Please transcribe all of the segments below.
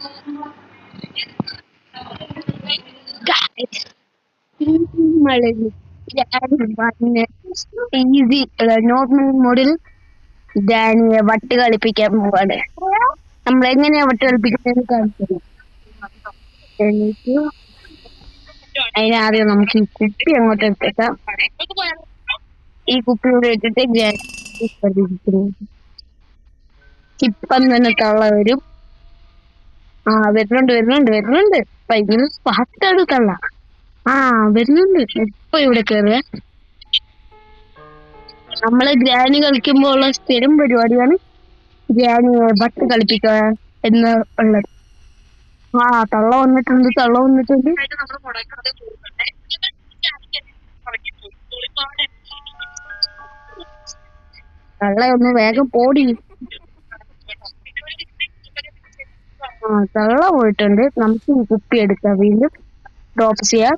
Easy normal മോഡിൽ ഡാനിയെ വട്ട് കളിപ്പിക്കാൻ പോവാണ്. നമ്മൾ എങ്ങനെയാ വട്ട് കളിപ്പിക്കുന്നത് കാണിച്ചത്. എനിക്ക് അതിനാദ്യം നമുക്ക് ഈ കുപ്പി അങ്ങോട്ട് എടുത്തേക്കാം. ഈ കുപ്പിയോട് ഇട്ടിട്ട് ഇപ്പം തന്നെ തള്ള വരും. വരുന്നുണ്ട് ഭയങ്കര ഫാസ്റ്റാണ് തള്ള. വരുന്നുണ്ട്. ഇപ്പൊ ഇവിടെ കയറുക. നമ്മള് ഗ്രാനി കളിക്കുമ്പോഴുള്ള സ്ഥിരം പരിപാടിയാണ് ഗ്രാനിയെ വട്ട് കളിപ്പിക്കുക എന്ന് ഉള്ളത്. തള്ള വന്നിട്ടുണ്ട്. തള്ള ഒന്ന് വേഗം പോടി. തള്ള പോയിട്ടുണ്ട്. നമുക്ക് ഈ കുപ്പി എടുക്കാം. വീണ്ടും ഡ്രോപ്പ് ചെയ്യാം.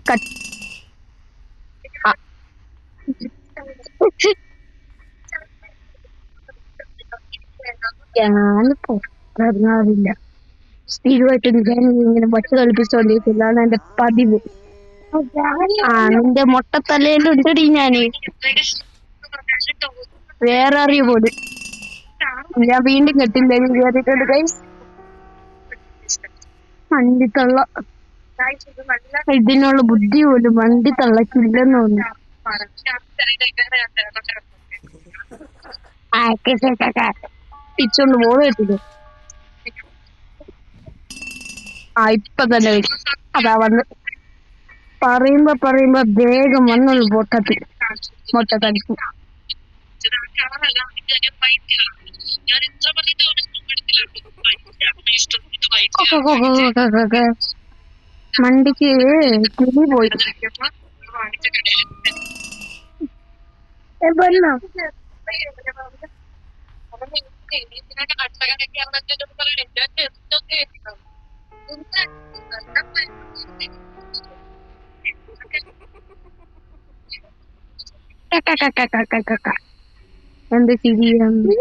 ഞാനിപ്പോ അറിഞ്ഞാറില്ല. സ്ഥിരമായിട്ട് ഇങ്ങനെ വട്ട് കളിപ്പിച്ചോണ്ടിരിക്കുന്നതാണ് എന്റെ പതിവ്. നിന്റെ മൊട്ടത്തലയിലുണ്ടടി ഞാന്. വേറെ അറിയ പോലും ഞാൻ വീണ്ടും കെട്ടില്ല കേറിയിട്ടുണ്ട് ഗൈസ്. വണ്ടിത്തള്ള ഇതിനുള്ള ബുദ്ധി പോലും വണ്ടി തള്ളക്കില്ലെന്ന് തോന്നുന്നു. പിച്ചോണ്ട് ബോൾ കെട്ടില്ലേ. ഇപ്പൊ തന്നെ അതാ വന്ന് പറയുമ്പോ വേഗം വന്നുള്ള മൊട്ടത്തടിക്കും. മണ്ടിക്ക് കിളി പോയി. എന്ത് ചിരിയാണ്.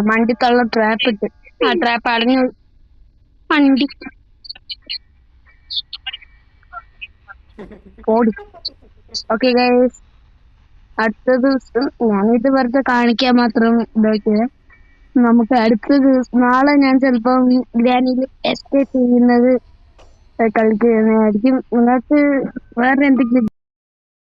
മണ്ടിത്തള്ള ട്രാപ്പ് ഇട്ട്. ട്രാപ്പ് അടഞ്ഞു. വണ്ടി ഓടി. ഓക്കെ ഗൈസ്, അടുത്ത ദിവസം ഞാനിത് വെറുതെ കാണിക്കാൻ മാത്രം ഇതാക്കിയത്. നമുക്ക് അടുത്ത ദിവസം നാളെ ഞാൻ ചിലപ്പം ഗ്രാനിയിൽ എസ്കേപ്പ് ചെയ്യുന്നത് കളിക്കുന്നതായിരിക്കും. നിങ്ങൾക്ക് വേറെ എന്തെങ്കിലും